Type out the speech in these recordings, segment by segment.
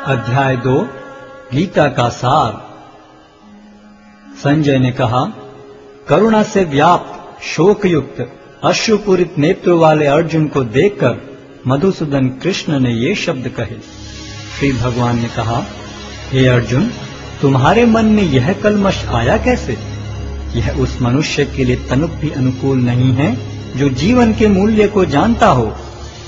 अध्याय 2 गीता का सार। संजय ने कहा, करुणा से व्याप्त शोकयुक्त अश्रुपूरित नेत्रों वाले अर्जुन को देखकर मधुसूदन कृष्ण ने ये शब्द कहे। श्री भगवान ने कहा, हे अर्जुन, तुम्हारे मन में यह कलमश आया कैसे? यह उस मनुष्य के लिए तनिक भी अनुकूल नहीं है जो जीवन के मूल्य को जानता हो।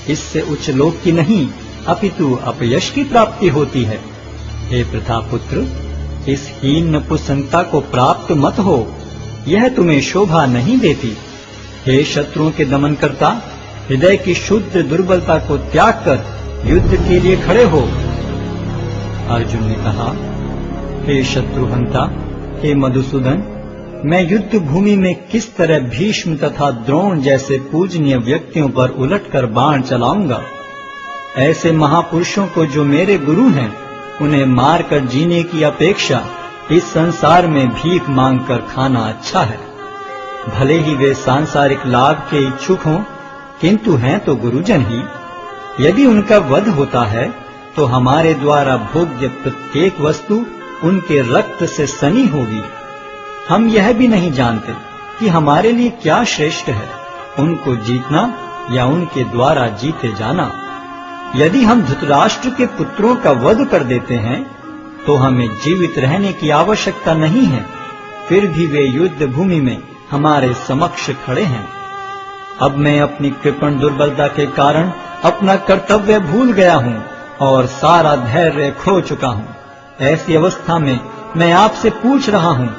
इससे उच्च लोक की नहीं अपितु अपयश की प्राप्ति होती है। हे प्रतापुत्र, इस हीन नपुंसकता को प्राप्त मत हो, यह तुम्हें शोभा नहीं देती। हे शत्रुओं के दमन करता, हृदय की शुद्ध दुर्बलता को त्याग कर युद्ध के लिए खड़े हो। अर्जुन ने कहा, हे शत्रुहंता, हे मधुसूदन, मैं युद्ध भूमि में किस तरह भीष्म तथा द्रोण जैसे पूजनीय व्यक्तियों पर उलटकर बाण चलाऊंगा? ऐसे महापुरुषों को जो मेरे गुरु हैं, उन्हें मारकर जीने की अपेक्षा इस संसार में भीख मांगकर खाना अच्छा है। भले ही वे सांसारिक लाभ के इच्छुक हों, किंतु हैं तो गुरुजन ही। यदि उनका वध होता है तो हमारे द्वारा भोग्य प्रत्येक वस्तु उनके रक्त से सनी होगी। हम यह भी नहीं जानते कि हमारे लिए क्या श्रेष्ठ है, उनको जीतना या उनके द्वारा जीते जाना। यदि हम धृतराष्ट्र के पुत्रों का वध कर देते हैं तो हमें जीवित रहने की आवश्यकता नहीं है, फिर भी वे युद्ध भूमि में हमारे समक्ष खड़े हैं। अब मैं अपनी कृपण दुर्बलता के कारण अपना कर्तव्य भूल गया हूँ और सारा धैर्य खो चुका हूँ। ऐसी अवस्था में मैं आपसे पूछ रहा हूँ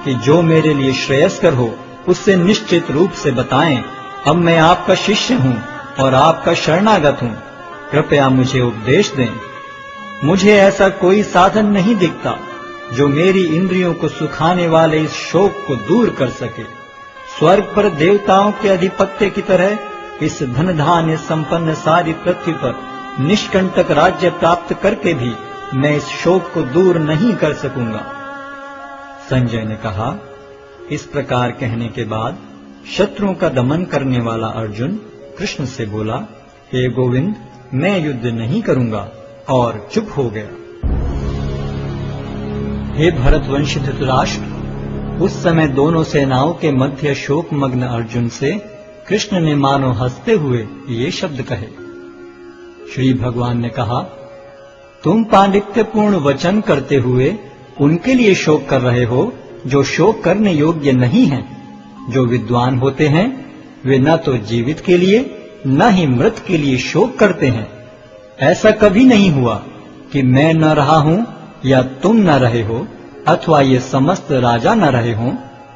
कि जो मेरे लिए श्रेयस्कर हो उससे निश्चित रूप से बताएं। अब मैं आपका शिष्य हूँ और आपका शरणागत हूँ, कृपया मुझे उपदेश दें। मुझे ऐसा कोई साधन नहीं दिखता जो मेरी इंद्रियों को सुखाने वाले इस शोक को दूर कर सके। स्वर्ग पर देवताओं के अधिपत्य की तरह इस धन धान्य संपन्न सारी पृथ्वी पर निष्कंटक राज्य प्राप्त करके भी मैं इस शोक को दूर नहीं कर सकूंगा। संजय ने कहा, इस प्रकार कहने के बाद शत्रुओं का दमन करने वाला अर्जुन कृष्ण से बोला, हे गोविंद, मैं युद्ध नहीं करूंगा, और चुप हो गया। हे भरतवंशी धृतराष्ट्र, उस समय दोनों सेनाओं के मध्य शोकमग्न अर्जुन से कृष्ण ने मानो हंसते हुए ये शब्द कहे। श्री भगवान ने कहा, तुम पांडित्यपूर्ण वचन करते हुए उनके लिए शोक कर रहे हो जो शोक करने योग्य नहीं हैं। जो विद्वान होते हैं वे न तो जीवित के लिए न ही मृत के लिए शोक करते हैं। ऐसा कभी नहीं हुआ कि मैं न रहा हूं या तुम न रहे हो, अथवा ये समस्त राजा न रहे हों,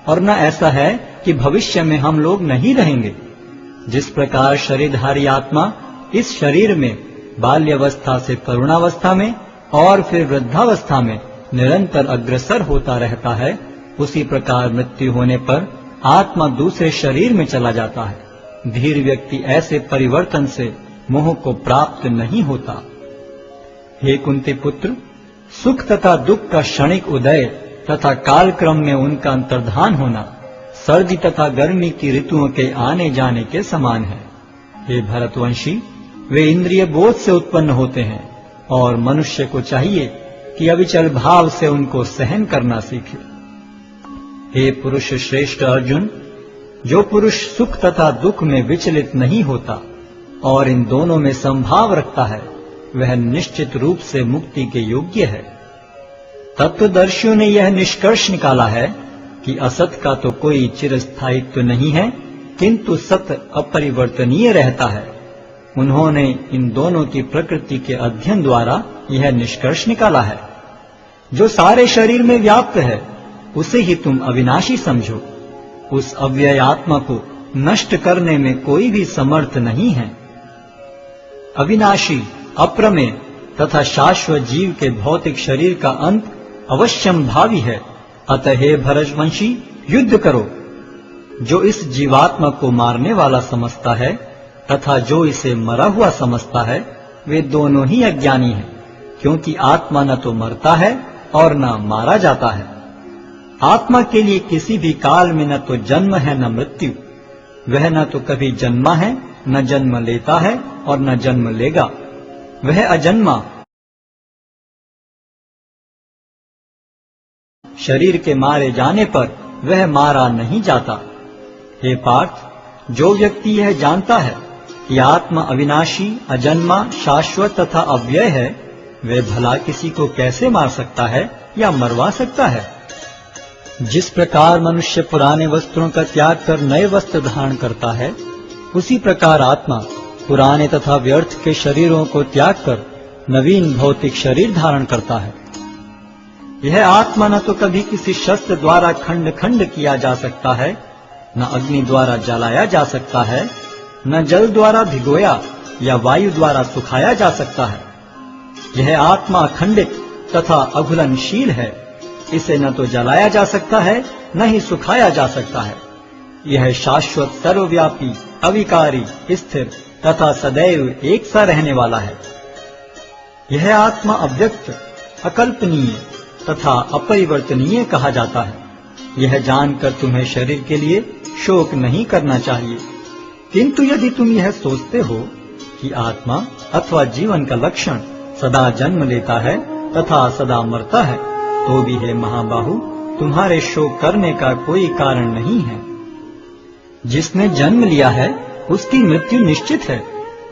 और न ऐसा है कि भविष्य में हम लोग नहीं रहेंगे। जिस प्रकार शरीरधारी आत्मा इस शरीर में बाल्यावस्था से तरुणावस्था में और फिर वृद्धावस्था में निरंतर अग्रसर होता रहता है, उसी प्रकार मृत्यु होने पर आत्मा दूसरे शरीर में चला जाता है। धीर व्यक्ति ऐसे परिवर्तन से मोह को प्राप्त नहीं होता। हे कुंती पुत्र, सुख तथा दुख का क्षणिक उदय तथा कालक्रम में उनका अंतर्धान होना सर्दी तथा गर्मी की ऋतुओं के आने जाने के समान है। हे भरतवंशी, वे इंद्रिय बोध से उत्पन्न होते हैं और मनुष्य को चाहिए कि अविचल भाव से उनको सहन करना सीखे। हे पुरुष श्रेष्ठ अर्जुन, जो पुरुष सुख तथा दुख में विचलित नहीं होता और इन दोनों में संभाव रखता है, वह निश्चित रूप से मुक्ति के योग्य है। तत्वदर्शियों ने यह निष्कर्ष निकाला है कि असत का तो कोई चिरस्थायित्व नहीं है, किंतु सत्य अपरिवर्तनीय रहता है। उन्होंने इन दोनों की प्रकृति के अध्ययन द्वारा यह निष्कर्ष निकाला है। जो सारे शरीर में व्याप्त है उसे ही तुम अविनाशी समझो। उस अव्यय आत्मा को नष्ट करने में कोई भी समर्थ नहीं है। अविनाशी, अप्रमेय तथा शाश्वत जीव के भौतिक शरीर का अंत अवश्यम भावी है। अतः हे भरतवंशी, युद्ध करो। जो इस जीवात्मा को मारने वाला समझता है तथा जो इसे मरा हुआ समझता है, वे दोनों ही अज्ञानी हैं, क्योंकि आत्मा न तो मरता है और न मारा जाता है। आत्मा के लिए किसी भी काल में न तो जन्म है न मृत्यु। वह न तो कभी जन्मा है, न जन्म लेता है और न जन्म लेगा। वह अजन्मा शरीर के मारे जाने पर वह मारा नहीं जाता। हे पार्थ, जो व्यक्ति यह जानता है कि आत्मा अविनाशी, अजन्मा, शाश्वत तथा अव्यय है, वह भला किसी को कैसे मार सकता है या मरवा सकता है? जिस प्रकार मनुष्य पुराने वस्त्रों का त्याग कर नए वस्त्र धारण करता है, उसी प्रकार आत्मा पुराने तथा व्यर्थ के शरीरों को त्याग कर नवीन भौतिक शरीर धारण करता है। यह आत्मा न तो कभी किसी शस्त्र द्वारा खंड खंड किया जा सकता है, न अग्नि द्वारा जलाया जा सकता है, न जल द्वारा भिगोया या वायु द्वारा सुखाया जा सकता है। यह आत्मा अखंडित तथा अघुलनशील है। इसे न तो जलाया जा सकता है, न ही सुखाया जा सकता है। यह शाश्वत, सर्वव्यापी, अविकारी, स्थिर तथा सदैव एक सा रहने वाला है। यह आत्मा अव्यक्त, अकल्पनीय तथा अपरिवर्तनीय कहा जाता है। यह जानकर तुम्हें शरीर के लिए शोक नहीं करना चाहिए। किंतु यदि तुम यह सोचते हो कि आत्मा अथवा जीवन का लक्षण सदा जन्म लेता है तथा सदा मरता है, तो भी हे महाबाहु, तुम्हारे शोक करने का कोई कारण नहीं है। जिसने जन्म लिया है उसकी मृत्यु निश्चित है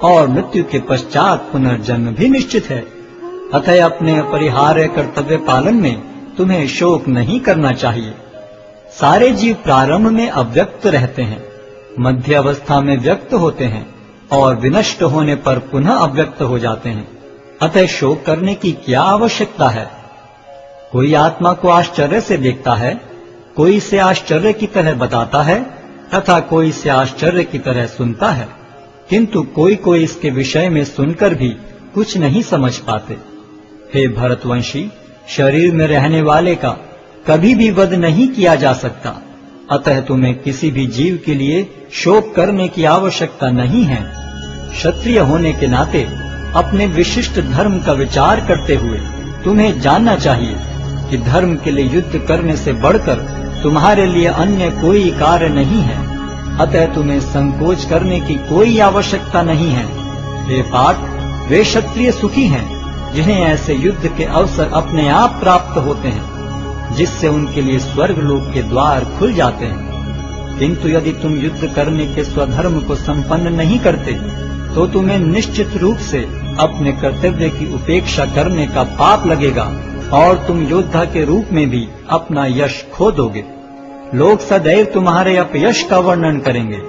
और मृत्यु के पश्चात पुनर्जन्म भी निश्चित है। अतः अपने अपरिहार्य कर्तव्य पालन में तुम्हें शोक नहीं करना चाहिए। सारे जीव प्रारंभ में अव्यक्त रहते हैं, मध्य अवस्था में व्यक्त होते हैं और विनष्ट होने पर पुनः अव्यक्त हो जाते हैं। अतः शोक करने की क्या आवश्यकता है? कोई आत्मा को आश्चर्य से देखता है, कोई इसे आश्चर्य की तरह बताता है तथा कोई इसे आश्चर्य की तरह सुनता है, किंतु कोई कोई इसके विषय में सुनकर भी कुछ नहीं समझ पाते। हे भरतवंशी, शरीर में रहने वाले का कभी भी वध नहीं किया जा सकता। अतः तुम्हें किसी भी जीव के लिए शोक करने की आवश्यकता नहीं है। क्षत्रिय होने के नाते अपने विशिष्ट धर्म का विचार करते हुए तुम्हें जानना चाहिए कि धर्म के लिए युद्ध करने से बढ़कर तुम्हारे लिए अन्य कोई कार्य नहीं है। अतः तुम्हें संकोच करने की कोई आवश्यकता नहीं है। हे पार्थ, वे क्षत्रिय सुखी हैं जिन्हें ऐसे युद्ध के अवसर अपने आप प्राप्त होते हैं, जिससे उनके लिए स्वर्ग लोक के द्वार खुल जाते हैं। किंतु यदि तुम युद्ध करने के स्वधर्म को संपन्न नहीं करते, तो तुम्हें निश्चित रूप से अपने कर्तव्य की उपेक्षा करने का पाप लगेगा और तुम योद्धा के रूप में भी अपना यश खो दोगे। लोग सदैव तुम्हारे अपयश का वर्णन करेंगे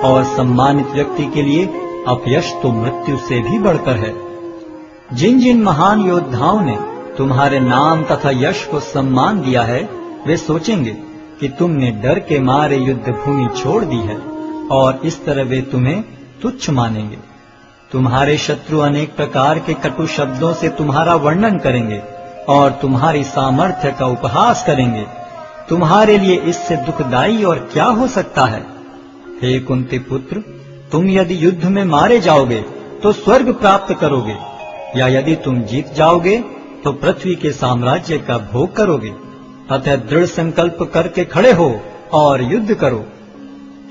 और सम्मानित व्यक्ति के लिए अपयश तो मृत्यु से भी बढ़कर है। जिन जिन महान योद्धाओं ने तुम्हारे नाम तथा यश को सम्मान दिया है, वे सोचेंगे कि तुमने डर के मारे युद्ध भूमि छोड़ दी है और इस तरह वे तुम्हें तुच्छ मानेंगे। तुम्हारे शत्रु अनेक प्रकार के कटु शब्दों से तुम्हारा वर्णन करेंगे और तुम्हारी सामर्थ्य का उपहास करेंगे। तुम्हारे लिए इससे दुखदाई और क्या हो सकता है? हे कुंती पुत्र, तुम यदि युद्ध में मारे जाओगे तो स्वर्ग प्राप्त करोगे, या यदि तुम जीत जाओगे तो पृथ्वी के साम्राज्य का भोग करोगे। अतः दृढ़ संकल्प करके खड़े हो और युद्ध करो।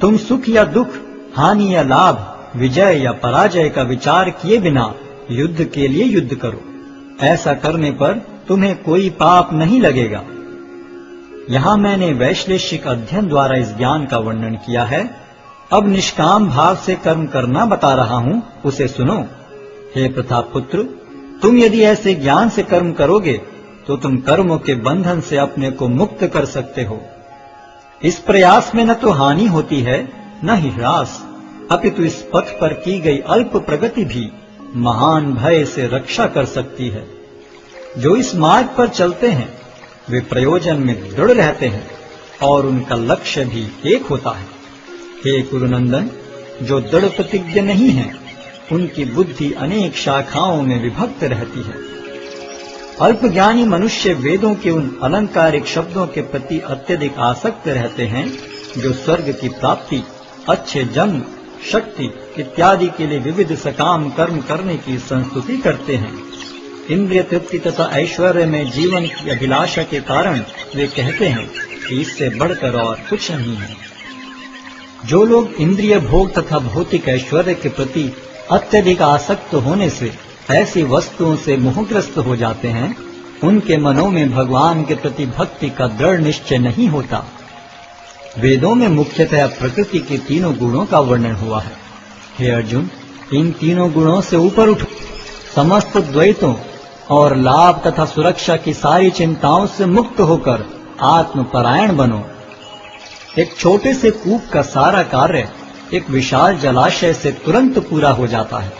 तुम सुख या दुख, हानि या लाभ, विजय या पराजय का विचार किए बिना युद्ध के लिए युद्ध करो। ऐसा करने पर तुम्हें कोई पाप नहीं लगेगा। यहाँ मैंने वैश्लेषिक अध्ययन द्वारा इस ज्ञान का वर्णन किया है। अब निष्काम भाव से कर्म करना बता रहा हूँ, उसे सुनो। हे प्रतापपुत्र, तुम यदि ऐसे ज्ञान से कर्म करोगे तो तुम कर्मों के बंधन से अपने को मुक्त कर सकते हो। इस प्रयास में न तो हानि होती है न ही ह्रास, अपितु इस पथ पर की गई अल्प प्रगति भी महान भय से रक्षा कर सकती है। जो इस मार्ग पर चलते हैं वे प्रयोजन में दृढ़ रहते हैं और उनका लक्ष्य भी एक होता है। हे कुरुनंदन, जो दृढ़ प्रतिज्ञ नहीं है उनकी बुद्धि अनेक शाखाओं में विभक्त रहती है। अल्पज्ञानी मनुष्य वेदों के उन अलंकारिक शब्दों के प्रति अत्यधिक आसक्त रहते हैं जो स्वर्ग की प्राप्ति, अच्छे जन्म, शक्ति इत्यादि के लिए विविध सकाम कर्म करने की संस्तुति करते हैं। इंद्रिय तृप्ति तथा ऐश्वर्य में जीवन की अभिलाषा के कारण वे कहते हैं कि इससे बढ़कर और कुछ नहीं है। जो लोग इंद्रिय भोग तथा भौतिक ऐश्वर्य के प्रति अत्यधिक आसक्त होने से ऐसी वस्तुओं से मोहग्रस्त हो जाते हैं उनके मनों में भगवान के प्रति भक्ति का दृढ़ निश्चय नहीं होता। वेदों में मुख्यतः प्रकृति के तीनों गुणों का वर्णन हुआ है। हे अर्जुन, इन तीनों गुणों से ऊपर उठो, समस्त द्वैतों और लाभ तथा सुरक्षा की सारी चिंताओं से मुक्त होकर आत्मपरायण बनो। एक छोटे से कूप का सारा कार्य एक विशाल जलाशय से तुरंत पूरा हो जाता है।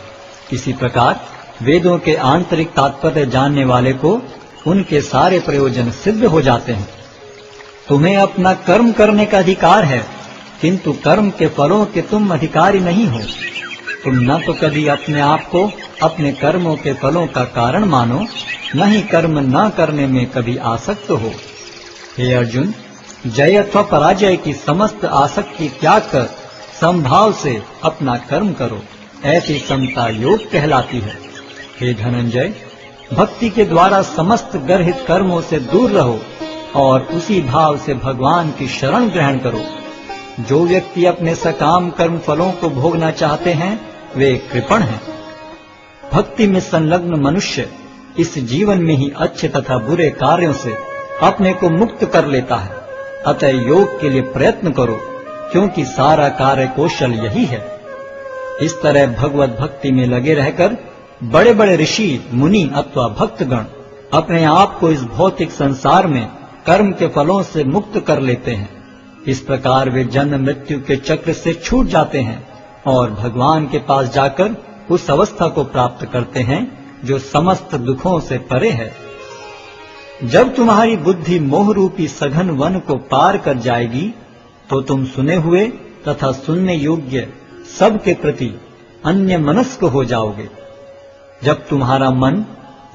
इसी प्रकार वेदों के आंतरिक तात्पर्य जानने वाले को उनके सारे प्रयोजन सिद्ध हो जाते हैं। तुम्हें अपना कर्म करने का अधिकार है, किंतु कर्म के फलों के तुम अधिकारी नहीं हो। तुम न तो कभी अपने आप को अपने कर्मों के फलों का कारण मानो, न ही कर्म न करने में कभी आसक्त हो। हे अर्जुन, जय अथवा पराजय की समस्त आसक्ति त्याग कर समभाव से अपना कर्म करो, ऐसी समता योग कहलाती है। हे धनंजय, भक्ति के द्वारा समस्त गर्हित कर्मों से दूर रहो और उसी भाव से भगवान की शरण ग्रहण करो। जो व्यक्ति अपने सकाम कर्म फलों को भोगना चाहते हैं वे कृपण हैं। भक्ति में संलग्न मनुष्य इस जीवन में ही अच्छे तथा बुरे कार्यों से अपने को मुक्त कर लेता है। अतः योग के लिए प्रयत्न करो, क्योंकि सारा कार्य कौशल यही है। इस तरह भगवत भक्ति में लगे रहकर बड़े बड़े ऋषि मुनि अथवा भक्तगण अपने आप को इस भौतिक संसार में कर्म के फलों से मुक्त कर लेते हैं। इस प्रकार वे जन्म मृत्यु के चक्र से छूट जाते हैं और भगवान के पास जाकर उस अवस्था को प्राप्त करते हैं जो समस्त दुखों से परे है। जब तुम्हारी बुद्धि मोह रूपी सघन वन को पार कर जाएगी तो तुम सुने हुए तथा सुनने योग्य सबके प्रति अन्य मनस्क हो जाओगे। जब तुम्हारा मन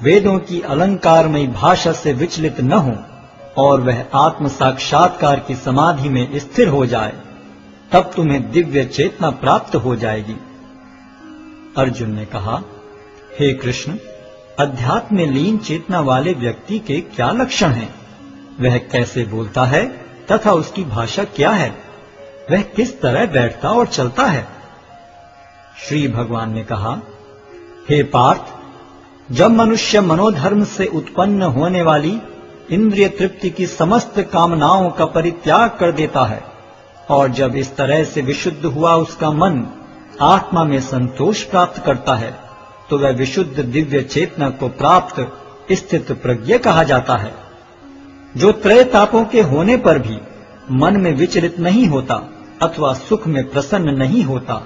वेदों की अलंकारमयी भाषा से विचलित न हो और वह आत्म साक्षात्कार की समाधि में स्थिर हो जाए, तब तुम्हें दिव्य चेतना प्राप्त हो जाएगी। अर्जुन ने कहा, हे कृष्ण, अध्यात्म में लीन चेतना वाले व्यक्ति के क्या लक्षण हैं? वह कैसे बोलता है तथा उसकी भाषा क्या है? वह किस तरह बैठता और चलता है? श्री भगवान ने कहा, हे पार्थ, जब मनुष्य मनोधर्म से उत्पन्न होने वाली इंद्रिय तृप्ति की समस्त कामनाओं का परित्याग कर देता है और जब इस तरह से विशुद्ध हुआ उसका मन आत्मा में संतोष प्राप्त करता है, तो वह विशुद्ध दिव्य चेतना को प्राप्त स्थित प्रज्ञ कहा जाता है। जो त्रय तापों के होने पर भी मन में विचलित नहीं होता अथवा सुख में प्रसन्न नहीं होता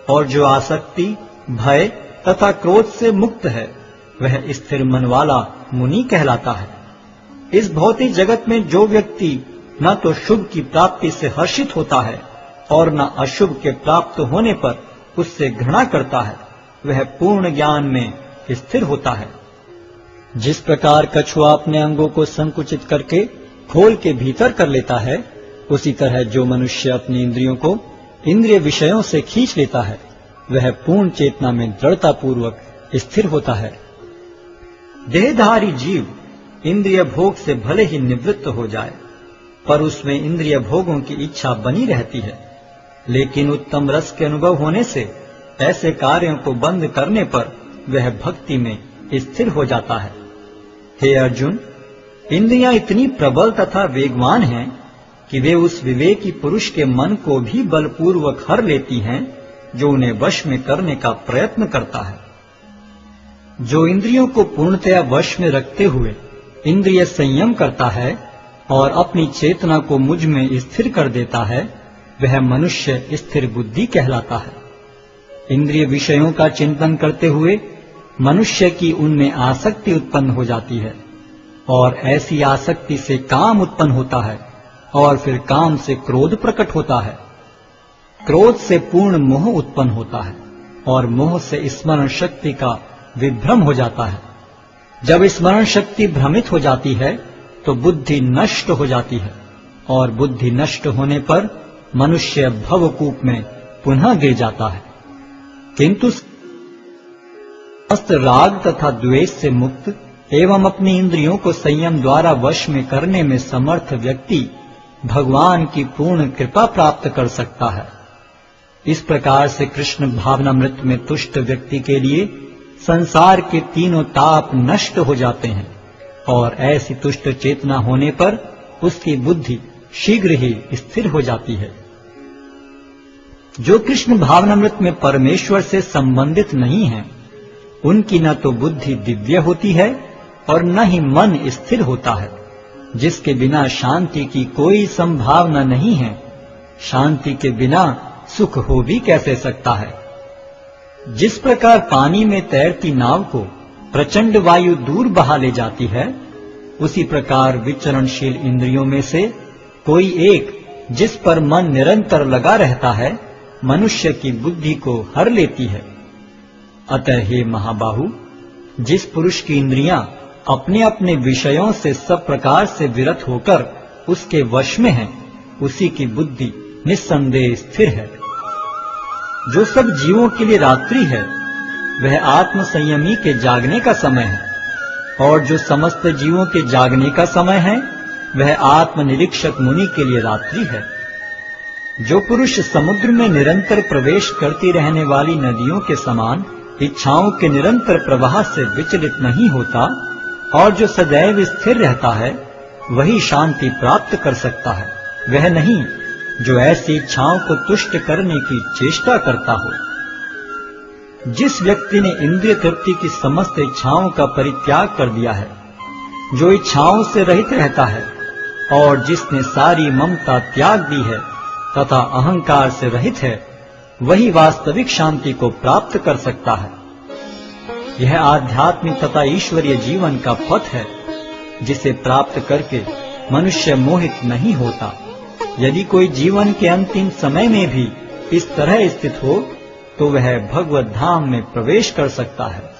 और जो आसक्ति, भय तथा क्रोध से मुक्त है, वह स्थिर मन वाला मुनि कहलाता है। इस भौतिक जगत में जो व्यक्ति न तो शुभ की प्राप्ति से हर्षित होता है और न अशुभ के प्राप्त होने पर उससे घृणा करता है, वह पूर्ण ज्ञान में स्थिर होता है। जिस प्रकार कछुआ अपने अंगों को संकुचित करके खोल के भीतर कर लेता है, उसी तरह जो मनुष्य अपनी इंद्रियों को इंद्रिय विषयों से खींच लेता है, वह पूर्ण चेतना में दृढ़ता पूर्वक स्थिर होता है। देहधारी जीव इंद्रिय भोग से भले ही निवृत्त हो जाए, पर उसमें इंद्रिय भोगों की इच्छा बनी रहती है। लेकिन उत्तम रस के अनुभव होने से ऐसे कार्यों को बंद करने पर वह भक्ति में स्थिर हो जाता है। हे अर्जुन, इंद्रियां इतनी प्रबल तथा वेगवान हैं कि वे उस विवेकी पुरुष के मन को भी बलपूर्वक हर लेती हैं जो उन्हें वश में करने का प्रयत्न करता है। जो इंद्रियों को पूर्णतया वश में रखते हुए इंद्रिय संयम करता है और अपनी चेतना को मुझ में स्थिर कर देता है, वह मनुष्य स्थिर बुद्धि कहलाता है। इंद्रिय विषयों का चिंतन करते हुए मनुष्य की उनमें आसक्ति उत्पन्न हो जाती है और ऐसी आसक्ति से काम उत्पन्न होता है और फिर काम से क्रोध प्रकट होता है। क्रोध से पूर्ण मोह उत्पन्न होता है और मोह से स्मरण शक्ति का विभ्रम हो जाता है। जब स्मरण शक्ति भ्रमित हो जाती है तो बुद्धि नष्ट हो जाती है और बुद्धि नष्ट होने पर मनुष्य भवकूप में पुनः गिर जाता है। किंतु समस्त राग तथा द्वेष से मुक्त एवं अपनी इंद्रियों को संयम द्वारा वश में करने में समर्थ व्यक्ति भगवान की पूर्ण कृपा प्राप्त कर सकता है। इस प्रकार से कृष्ण भावनामृत में तुष्ट व्यक्ति के लिए संसार के तीनों ताप नष्ट हो जाते हैं और ऐसी तुष्ट चेतना होने पर उसकी बुद्धि शीघ्र ही स्थिर हो जाती है। जो कृष्ण भावनामृत में परमेश्वर से संबंधित नहीं है, उनकी न तो बुद्धि दिव्य होती है और न ही मन स्थिर होता है। जिसके बिना शांति की कोई संभावना नहीं है, शांति के बिना सुख हो भी कैसे सकता है। जिस प्रकार पानी में तैरती नाव को प्रचंड वायु दूर बहा ले जाती है, उसी प्रकार विचरणशील इंद्रियों में से कोई एक जिस पर मन निरंतर लगा रहता है, मनुष्य की बुद्धि को हर लेती है। अतः हे महाबाहु, जिस पुरुष की इंद्रियां अपने अपने विषयों से सब प्रकार से विरत होकर उसके वश में है, उसी की बुद्धि निस्संदेह स्थिर है। जो सब जीवों के लिए रात्रि है, वह आत्म संयमी के जागने का समय है, और जो समस्त जीवों के जागने का समय है, वह आत्मनिरीक्षक मुनि के लिए रात्रि है। जो पुरुष समुद्र में निरंतर प्रवेश करती रहने वाली नदियों के समान इच्छाओं के निरंतर प्रवाह से विचलित नहीं होता और जो सदैव स्थिर रहता है, वही शांति प्राप्त कर सकता है, वह नहीं जो ऐसी इच्छाओं को तुष्ट करने की चेष्टा करता हो। जिस व्यक्ति ने इंद्रिय तृप्ति की समस्त इच्छाओं का परित्याग कर दिया है, जो इच्छाओं से रहित रहता है और जिसने सारी ममता त्याग दी है तथा अहंकार से रहित है, वही वास्तविक शांति को प्राप्त कर सकता है। यह आध्यात्मिक तथा ईश्वरीय जीवन का पथ है, जिसे प्राप्त करके मनुष्य मोहित नहीं होता। यदि कोई जीवन के अंतिम समय में भी इस तरह स्थित हो, तो वह भगवत धाम में प्रवेश कर सकता है।